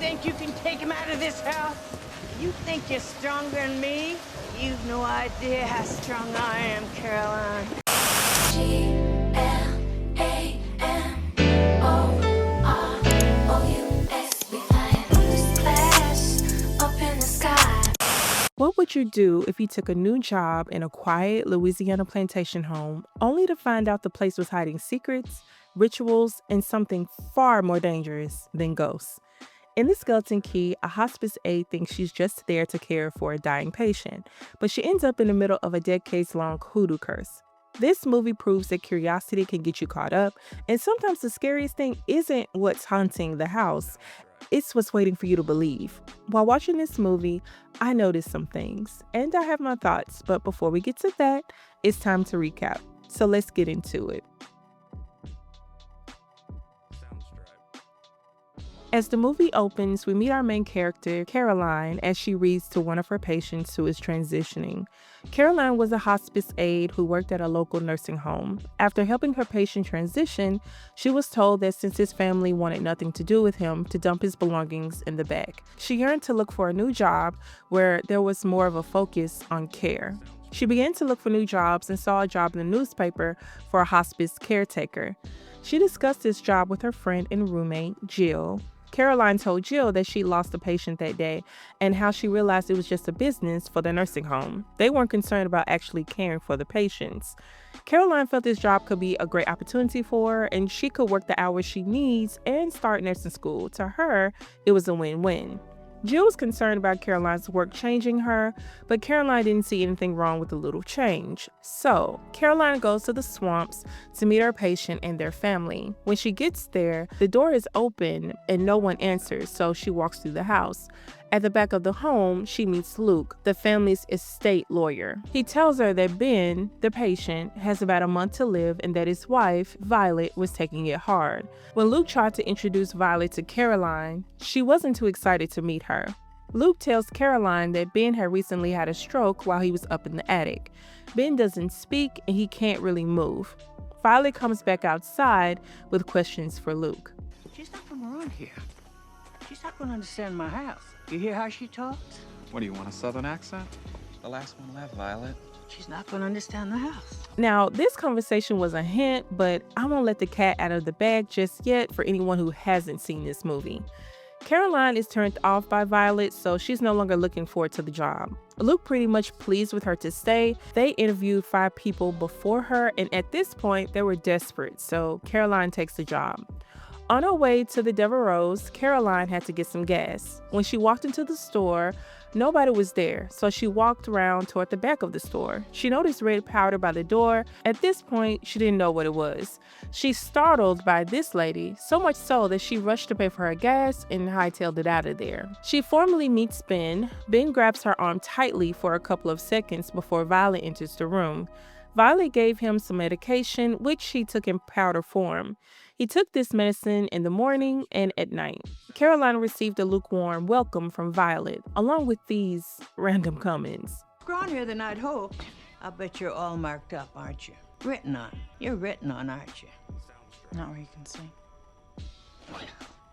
think you can take him out of this house? You think you're stronger than me? You've no idea how strong I am, Caroline. What would you do if you took a new job in a quiet Louisiana plantation home only to find out the place was hiding secrets, rituals, and something far more dangerous than ghosts? In The Skeleton Key, a hospice aide thinks she's just there to care for a dying patient, but she ends up in the middle of a decades-long hoodoo curse. This movie proves that curiosity can get you caught up, and sometimes the scariest thing isn't what's haunting the house, it's what's waiting for you to believe. While watching this movie, I noticed some things, and I have my thoughts, but before we get to that, it's time to recap. So let's get into it. As the movie opens, we meet our main character, Caroline, as she reads to one of her patients who is transitioning. Caroline was a hospice aide who worked at a local nursing home. After helping her patient transition, she was told that since his family wanted nothing to do with him, to dump his belongings in the back. She yearned to look for a new job where there was more of a focus on care. She began to look for new jobs and saw a job in the newspaper for a hospice caretaker. She discussed this job with her friend and roommate, Jill. Caroline told Jill that she lost a patient that day and how she realized it was just a business for the nursing home. They weren't concerned about actually caring for the patients. Caroline felt this job could be a great opportunity for her and she could work the hours she needs and start nursing school. To her, it was a win-win. Jill was concerned about Caroline's work changing her, but Caroline didn't see anything wrong with a little change. So, Caroline goes to the swamps to meet her patient and their family. When she gets there, the door is open and no one answers, so she walks through the house. At the back of the home, she meets Luke, the family's estate lawyer. He tells her that Ben, the patient, has about a month to live and that his wife, Violet, was taking it hard. When Luke tried to introduce Violet to Caroline, she wasn't too excited to meet her. Luke tells Caroline that Ben had recently had a stroke while he was up in the attic. Ben doesn't speak and he can't really move. Violet comes back outside with questions for Luke. She's not from around here. She's not going to understand my house. You hear how she talks? What, do you want a southern accent? The last one left, Violet. She's not going to understand the house. Now, this conversation was a hint, but I won't let the cat out of the bag just yet for anyone who hasn't seen this movie. Caroline is turned off by Violet, so she's no longer looking forward to the job. Luke pretty much pleased with her to stay. They interviewed 5 people before her, and at this point, they were desperate, so Caroline takes the job. On her way to the Devereaux, Caroline had to get some gas. When she walked into the store, nobody was there, so she walked around toward the back of the store. She noticed red powder by the door. At this point, she didn't know what it was. She's startled by this lady, so much so that she rushed to pay for her gas and hightailed it out of there. She formally meets Ben. Ben grabs her arm tightly for a couple of seconds before Violet enters the room. Violet gave him some medication, which he took in powder form. He took this medicine in the morning and at night. Caroline received a lukewarm welcome from Violet, along with these random comments. Scrawnier than I'd hoped. I bet you're all marked up, aren't you? Written on. You're written on, aren't you? Not where you can see.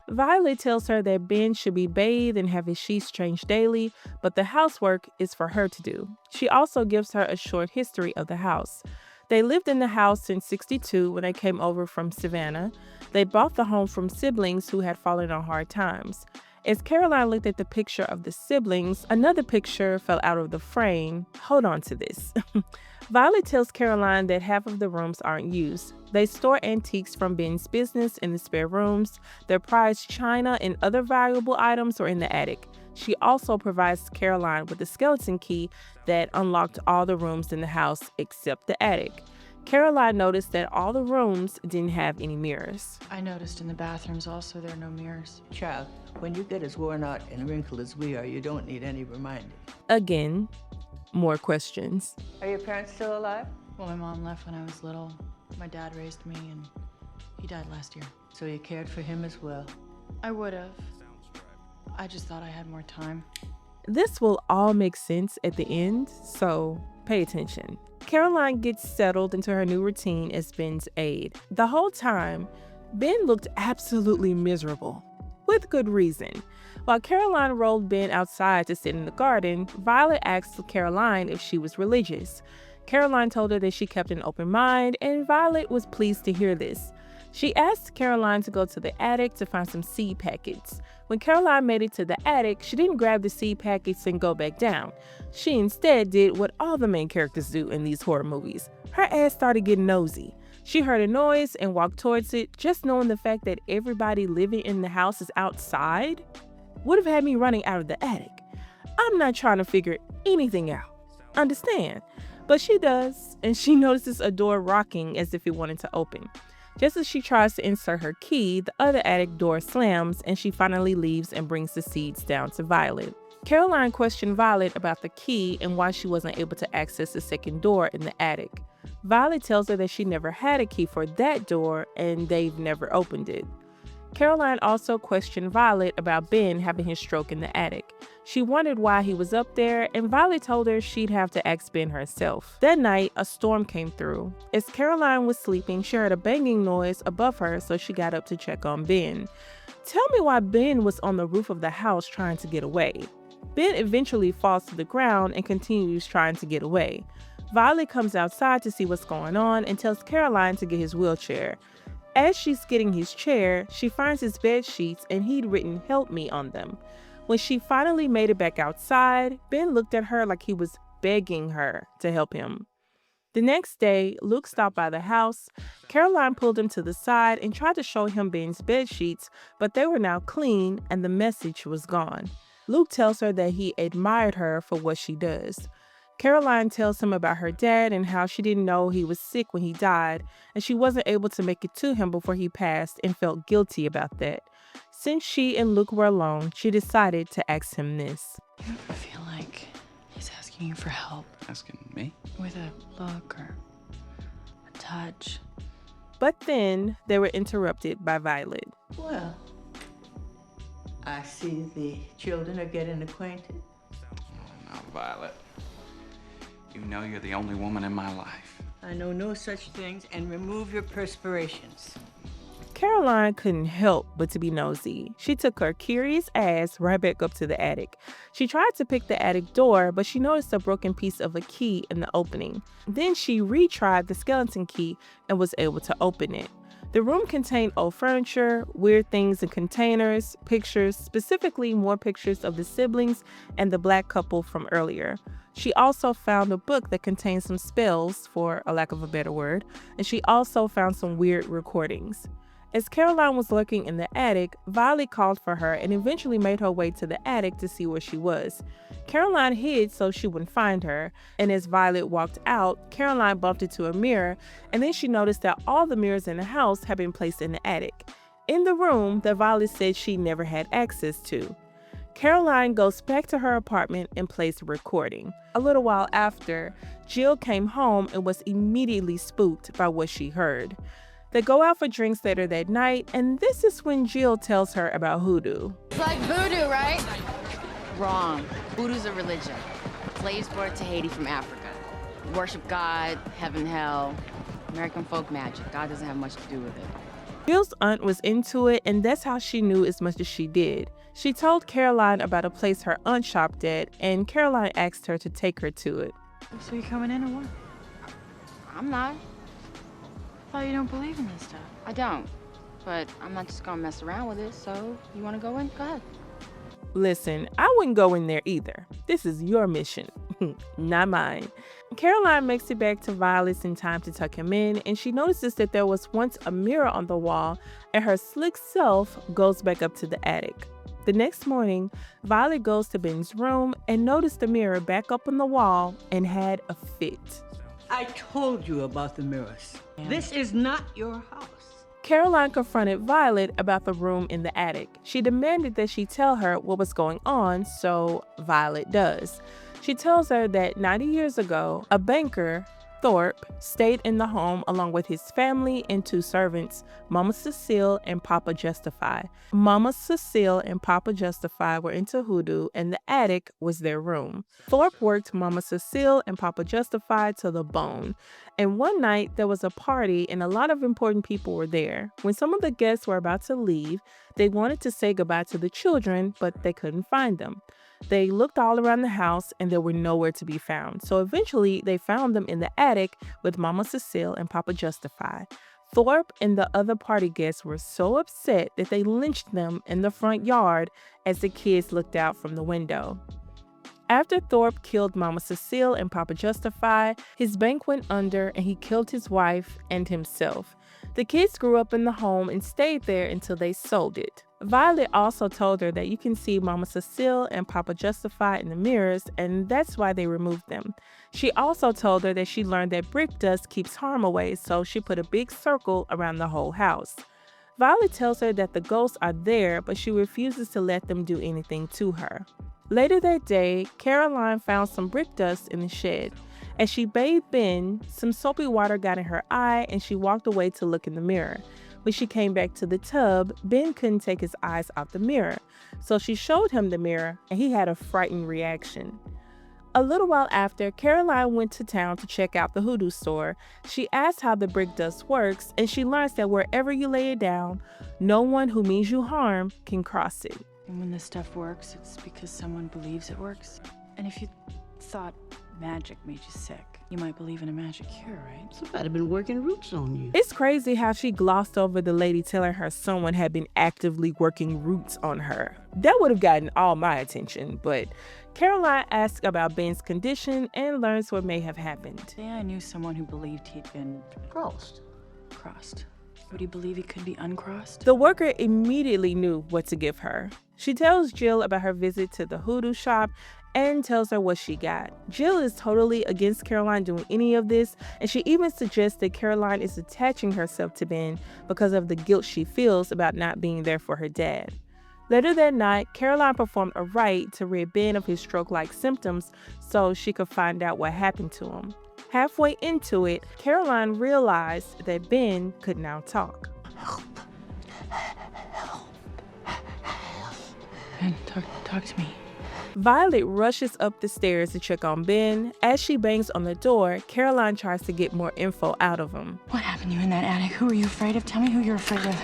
Violet tells her that Ben should be bathed and have his sheets changed daily, but the housework is for her to do. She also gives her a short history of the house. They lived in the house since '62 when they came over from Savannah. They bought the home from siblings who had fallen on hard times. As Caroline looked at the picture of the siblings, another picture fell out of the frame. Hold on to this. Violet tells Caroline that half of the rooms aren't used. They store antiques from Ben's business in the spare rooms. Their prized china and other valuable items are in the attic. She also provides Caroline with a skeleton key that unlocked all the rooms in the house except the attic. Caroline noticed that all the rooms didn't have any mirrors. I noticed in the bathrooms also there are no mirrors. Child, when you get as worn out and wrinkled as we are, you don't need any reminding. Again, more questions. Are your parents still alive? Well, my mom left when I was little. My dad raised me and he died last year. So you cared for him as well? I would have. I just thought I had more time. This will all make sense at the end, so pay attention. Caroline gets settled into her new routine as Ben's aide. The whole time, Ben looked absolutely miserable. with good reason. While Caroline rolled Ben outside to sit in the garden, Violet asked Caroline if she was religious. Caroline told her that she kept an open mind, and Violet was pleased to hear this. She asked Caroline to go to the attic to find some seed packets. When Caroline made it to the attic, she didn't grab the seed packets and go back down. She instead did what all the main characters do in these horror movies. Her ass started getting nosy. She heard a noise and walked towards it, just knowing the fact that everybody living in the house is outside would have had me running out of the attic. I'm not trying to figure anything out. Understand? But she does, and she notices a door rocking as if it wanted to open. Just as she tries to insert her key, the other attic door slams and she finally leaves and brings the seeds down to Violet. Caroline questioned Violet about the key and why she wasn't able to access the second door in the attic. Violet tells her that she never had a key for that door and they've never opened it. Caroline also questioned Violet about Ben having his stroke in the attic. She wondered why he was up there, and Violet told her she'd have to ask Ben herself. That night, a storm came through. As Caroline was sleeping, she heard a banging noise above her, so she got up to check on Ben. Tell me why Ben was on the roof of the house trying to get away. Ben eventually falls to the ground and continues trying to get away. Violet comes outside to see what's going on and tells Caroline to get his wheelchair. As she's getting his chair, she finds his bed sheets and he'd written "Help me" on them. When she finally made it back outside, Ben looked at her like he was begging her to help him. The next day, Luke stopped by the house. Caroline pulled him to the side and tried to show him Ben's bed sheets, but they were now clean and the message was gone. Luke tells her that he admired her for what she does. Caroline tells him about her dad and how she didn't know he was sick when he died, and she wasn't able to make it to him before he passed and felt guilty about that. Since she and Luke were alone, she decided to ask him this. Do you ever feel like he's asking you for help? Asking me? With a look or a touch? But then they were interrupted by Violet. Well, I see the children are getting acquainted. Oh, now, Violet. You know you're the only woman in my life. I know no such things, and remove your perspirations. Caroline couldn't help but to be nosy. She took her curious ass right back up to the attic. She tried to pick the attic door, but she noticed a broken piece of a key in the opening. Then she retried the skeleton key and was able to open it. The room contained old furniture, weird things in containers, pictures, specifically more pictures of the siblings and the black couple from earlier. She also found a book that contained some spells, for a lack of a better word, and she also found some weird recordings. As Caroline was lurking in the attic, Violet called for her and eventually made her way to the attic to see where she was. Caroline hid so she wouldn't find her, and as Violet walked out, Caroline bumped into a mirror, and then she noticed that all the mirrors in the house had been placed in the attic, in the room that Violet said she never had access to. Caroline goes back to her apartment and plays a recording. A little while after, Jill came home and was immediately spooked by what she heard. They go out for drinks later that night, and this is when Jill tells her about hoodoo. It's like voodoo, right? Wrong. Voodoo's a religion. Slaves brought it to Haiti from Africa. Worship God, heaven, hell. American folk magic. God doesn't have much to do with it. Jill's aunt was into it, and that's how she knew as much as she did. She told Caroline about a place her aunt shopped at, and Caroline asked her to take her to it. So you coming in or what? I'm not. I thought you don't believe in this stuff. I don't. But I'm not just gonna mess around with it, so you wanna go in? Go ahead. Listen, I wouldn't go in there either. This is your mission, not mine. Caroline makes it back to Violet's in time to tuck him in, and she notices that there was once a mirror on the wall, and her slick self goes back up to the attic. The next morning, Violet goes to Ben's room and noticed the mirror back up on the wall and had a fit. I told you about the mirrors. This is not your house. Caroline confronted Violet about the room in the attic. She demanded that she tell her what was going on, so Violet does. She tells her that 90 years ago, a banker Thorpe, stayed in the home along with his family and 2 servants, Mama Cecile and Papa Justify. Mama Cecile and Papa Justify were into hoodoo, and the attic was their room. Thorpe worked Mama Cecile and Papa Justify to the bone. And one night, there was a party and a lot of important people were there. When some of the guests were about to leave, they wanted to say goodbye to the children, but they couldn't find them. They looked all around the house and they were nowhere to be found. So eventually they found them in the attic with Mama Cecile and Papa Justify. Thorpe and the other party guests were so upset that they lynched them in the front yard as the kids looked out from the window. After Thorpe killed Mama Cecile and Papa Justify, his bank went under and he killed his wife and himself. The kids grew up in the home and stayed there until they sold it. Violet also told her that you can see Mama Cecile and Papa Justify in the mirrors, and that's why they removed them. She also told her that she learned that brick dust keeps harm away, so she put a big circle around the whole house. Violet tells her that the ghosts are there, but she refuses to let them do anything to her. Later that day, Caroline found some brick dust in the shed. As she bathed Ben, some soapy water got in her eye and she walked away to look in the mirror. When she came back to the tub, Ben couldn't take his eyes off the mirror, so she showed him the mirror and he had a frightened reaction. A little while after, Caroline went to town to check out the hoodoo store. She asked how the brick dust works, and she learns that wherever you lay it down, no one who means you harm can cross it. And when this stuff works, it's because someone believes it works. And if you thought magic made you sick, you might believe in a magic cure, right? Somebody been working roots on you. It's crazy how she glossed over the lady telling her someone had been actively working roots on her. That would have gotten all my attention, but Caroline asks about Ben's condition and learns what may have happened. Say I knew someone who believed he'd been Crossed. crossed. Would he believe he could be uncrossed? The worker immediately knew what to give her. She tells Jill about her visit to the hoodoo shop and tells her what she got. Jill is totally against Caroline doing any of this, and she even suggests that Caroline is attaching herself to Ben because of the guilt she feels about not being there for her dad. Later that night, Caroline performed a rite to rid Ben of his stroke-like symptoms so she could find out what happened to him. Halfway into it, Caroline realized that Ben could now talk. Ben, talk to me. Violet rushes up the stairs to check on Ben. As she bangs on the door, Caroline tries to get more info out of him. What happened to you in that attic? Who are you afraid of? Tell me who you're afraid of.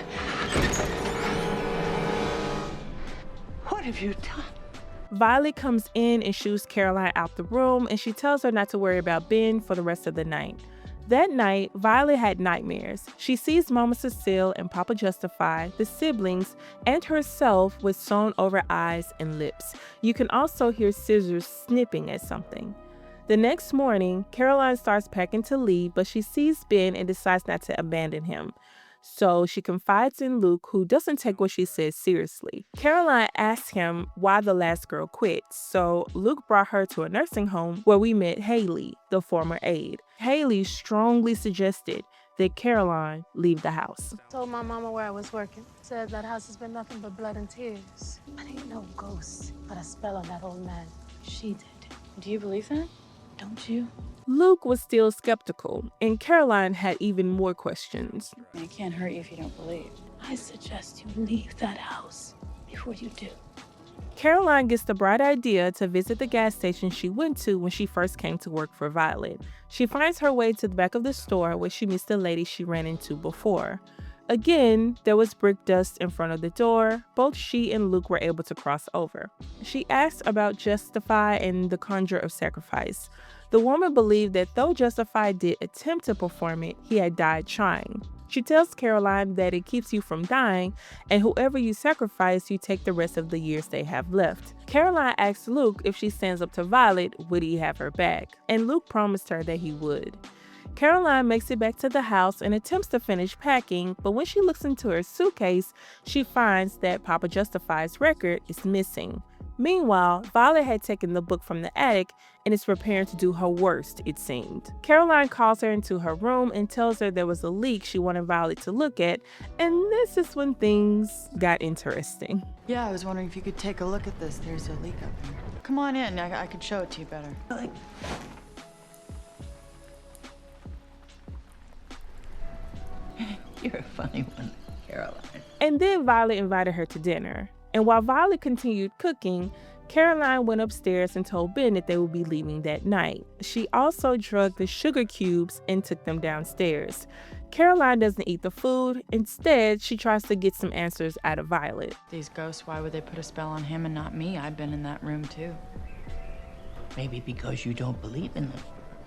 What have you done? Violet comes in and shoos Caroline out the room, and she tells her not to worry about Ben for the rest of the night. That night, Violet had nightmares. She sees Mama Cecile and Papa Justify, the siblings, and herself with sewn over eyes and lips. You can also hear scissors snipping at something. The next morning, Caroline starts packing to leave, but she sees Ben and decides not to abandon him. So she confides in Luke, who doesn't take what she says seriously. Caroline asks him why the last girl quit, so Luke brought her to a nursing home where we met Haley, the former aide. Haley strongly suggested that Caroline leave the house. Told my mama where I was working. Said that house has been nothing but blood and tears. But ain't no ghosts. Put a spell on that old man. She did. Do you believe that? Don't you? Luke was still skeptical, and Caroline had even more questions. It can't hurt you if you don't believe. I suggest you leave that house before you do. Caroline gets the bright idea to visit the gas station she went to when she first came to work for Violet. She finds her way to the back of the store where she meets the lady she ran into before. Again, there was brick dust in front of the door. Both she and Luke were able to cross over. She asks about Justify and the Conjure of Sacrifice. The woman believed that though Justify did attempt to perform it, he had died trying. She tells Caroline that it keeps you from dying, and whoever you sacrifice, you take the rest of the years they have left. Caroline asks Luke if she stands up to Violet, would he have her back? And Luke promised her that he would. Caroline makes it back to the house and attempts to finish packing, but when she looks into her suitcase, she finds that Papa Justify's record is missing. Meanwhile, Violet had taken the book from the attic and is preparing to do her worst, it seemed. Caroline calls her into her room and tells her there was a leak she wanted Violet to look at, and this is when things got interesting. Yeah, I was wondering if you could take a look at this. There's a leak up here. Come on in. I could show it to you better. You're a funny one, Caroline. And then Violet invited her to dinner. And while Violet continued cooking, Caroline went upstairs and told Ben that they would be leaving that night. She also drugged the sugar cubes and took them downstairs. Caroline doesn't eat the food. Instead, she tries to get some answers out of Violet. These ghosts, why would they put a spell on him and not me? I've been in that room too. Maybe because you don't believe in them.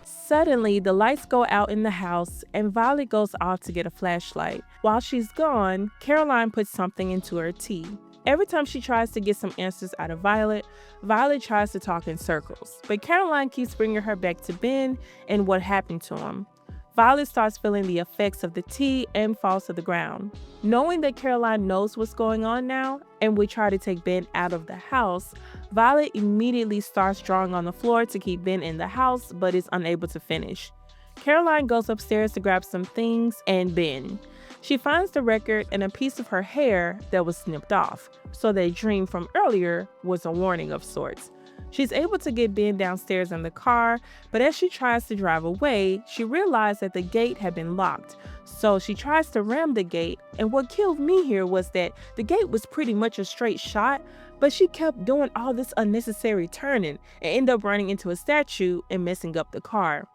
Suddenly, the lights go out in the house and Violet goes off to get a flashlight. While she's gone, Caroline puts something into her tea. Every time she tries to get some answers out of Violet, Violet tries to talk in circles. But Caroline keeps bringing her back to Ben and what happened to him. Violet starts feeling the effects of the tea and falls to the ground. Knowing that Caroline knows what's going on now and would try to take Ben out of the house, Violet immediately starts drawing on the floor to keep Ben in the house, but is unable to finish. Caroline goes upstairs to grab some things and Ben. She finds the record and a piece of her hair that was snipped off, so that dream from earlier was a warning of sorts. She's able to get Ben downstairs in the car, but as she tries to drive away, she realized that the gate had been locked. So she tries to ram the gate, and what killed me here was that the gate was pretty much a straight shot, but she kept doing all this unnecessary turning and ended up running into a statue and messing up the car.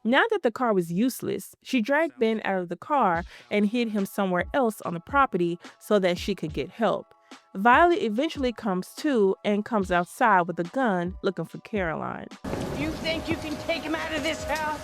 Now that the car was useless, she dragged Ben out of the car and hid him somewhere else on the property so that she could get help. Violet eventually comes to and comes outside with a gun looking for Caroline. You think you can take him out of this house?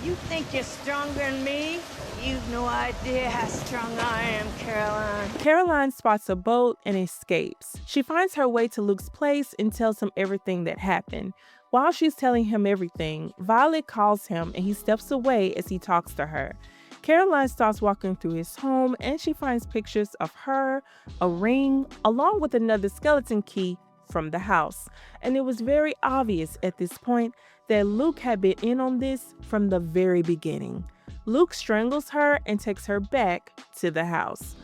You think you're stronger than me? You've no idea how strong I am, Caroline. Caroline spots a boat and escapes. She finds her way to Luke's place and tells him everything that happened. While she's telling him everything, Violet calls him and he steps away as he talks to her. Caroline starts walking through his home and she finds pictures of her, a ring, along with another skeleton key from the house. And it was very obvious at this point that Luke had been in on this from the very beginning. Luke strangles her and takes her back to the house.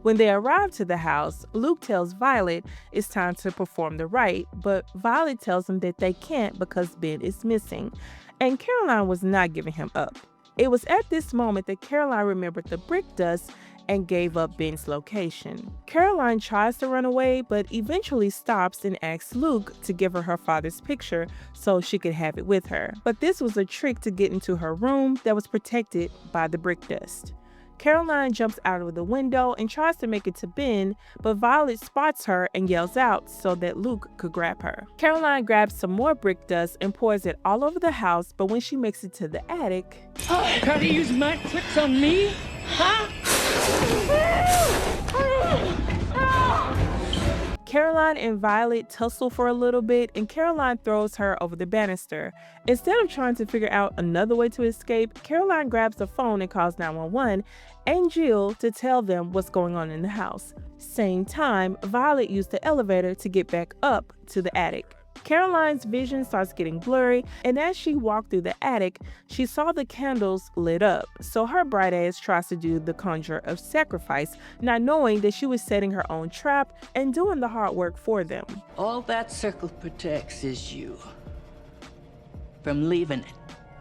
When they arrive to the house, Luke tells Violet it's time to perform the rite, but Violet tells him that they can't because Ben is missing, and Caroline was not giving him up. It was at this moment that Caroline remembered the brick dust and gave up Ben's location. Caroline tries to run away, but eventually stops and asks Luke to give her father's picture so she could have it with her. But this was a trick to get into her room that was protected by the brick dust. Caroline jumps out of the window and tries to make it to Ben, but Violet spots her and yells out so that Luke could grab her. Caroline grabs some more brick dust and pours it all over the house, but when she makes it to the attic... Try to use my tricks on me? Huh? Caroline and Violet tussle for a little bit, and Caroline throws her over the banister. Instead of trying to figure out another way to escape, Caroline grabs the phone and calls 911 and Jill to tell them what's going on in the house. Same time, Violet used the elevator to get back up to the attic. Caroline's vision starts getting blurry, and as she walked through the attic, she saw the candles lit up. So her bright ass tries to do the conjure of sacrifice, not knowing that she was setting her own trap and doing the hard work for them. All that circle protects is you from leaving it.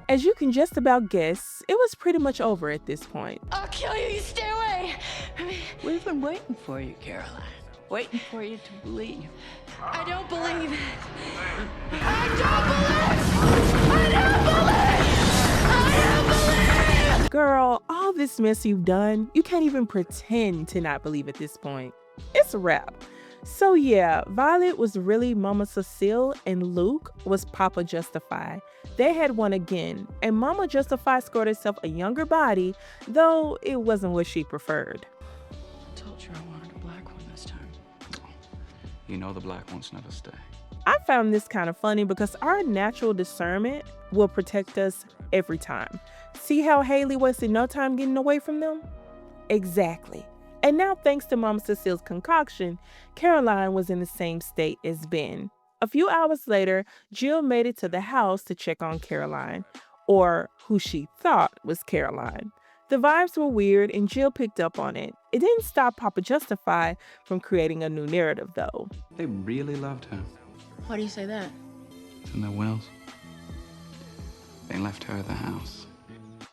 As you can just about guess, it was pretty much over at this point. I'll kill you, you stay away! We've been waiting for you, Caroline. Waiting for you to believe. I don't believe it. I don't believe! Girl, all this mess you've done, you can't even pretend to not believe at this point. It's a wrap. So yeah, Violet was really Mama Cecile and Luke was Papa Justify. They had won again, and Mama Justify scored herself a younger body, though it wasn't what she preferred. I told you I wanted a black one this time. You know the black ones never stay. I found this kind of funny because our natural discernment will protect us every time. See how Haley wasted no time getting away from them? Exactly. And now, thanks to Mama Cecile's concoction, Caroline was in the same state as Ben. A few hours later, Jill made it to the house to check on Caroline, or who she thought was Caroline. The vibes were weird and Jill picked up on it. It didn't stop Papa Justify from creating a new narrative though. They really loved her. Why do you say that? It's in their wills. They left her the house.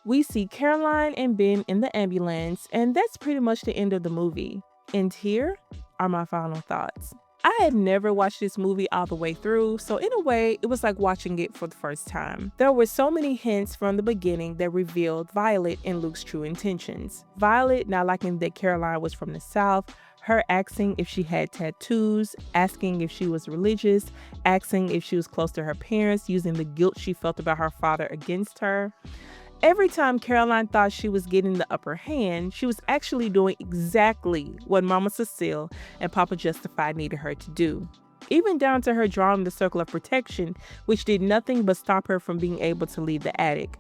We see Caroline and Ben in the ambulance, and that's pretty much the end of the movie. And here are my final thoughts. I had never watched this movie all the way through, so in a way, it was like watching it for the first time. There were so many hints from the beginning that revealed Violet and Luke's true intentions. Violet not liking that Caroline was from the South, her asking if she had tattoos, asking if she was religious, asking if she was close to her parents, using the guilt she felt about her father against her. Every time Caroline thought she was getting the upper hand, she was actually doing exactly what Mama Cecile and Papa Justified needed her to do. Even down to her drawing the circle of protection, which did nothing but stop her from being able to leave the attic.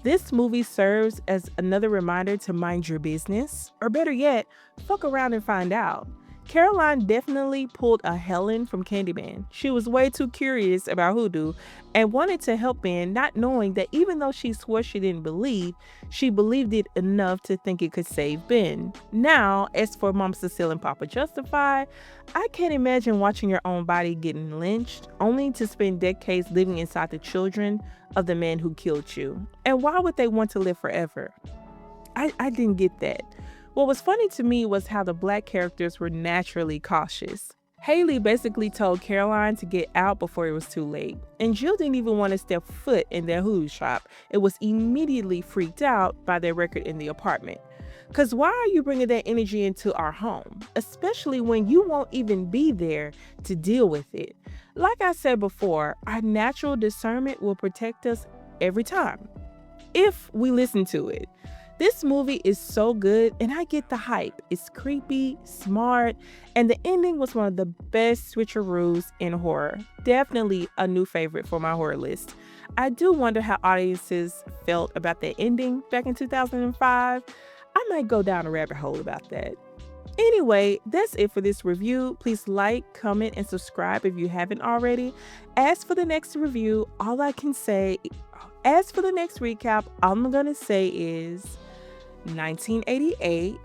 This movie serves as another reminder to mind your business, or better yet, fuck around and find out. Caroline definitely pulled a Helen from Candyman. She was way too curious about hoodoo and wanted to help Ben, not knowing that even though she swore she didn't believe, she believed it enough to think it could save Ben. Now, as for Mom Cecile and Papa Justify, I can't imagine watching your own body getting lynched, only to spend decades living inside the children of the man who killed you. And why would they want to live forever? I didn't get that. What was funny to me was how the black characters were naturally cautious. Haley basically told Caroline to get out before it was too late, and Jill didn't even want to step foot in their hoodoo shop. It was immediately freaked out by their record in the apartment. Cause why are you bringing that energy into our home? Especially when you won't even be there to deal with it. Like I said before, our natural discernment will protect us every time, if we listen to it. This movie is so good, and I get the hype. It's creepy, smart, and the ending was one of the best switcheroos in horror. Definitely a new favorite for my horror list. I do wonder how audiences felt about that ending back in 2005. I might go down a rabbit hole about that. Anyway, that's it for this review. Please like, comment, and subscribe if you haven't already. As for the next recap, all I'm gonna say is 1988.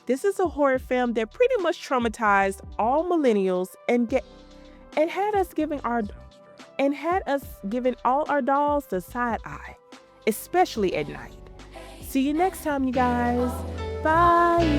This is a horror film that pretty much traumatized all millennials and had us giving all our dolls the side eye, especially at night. See you next time, you guys. Bye.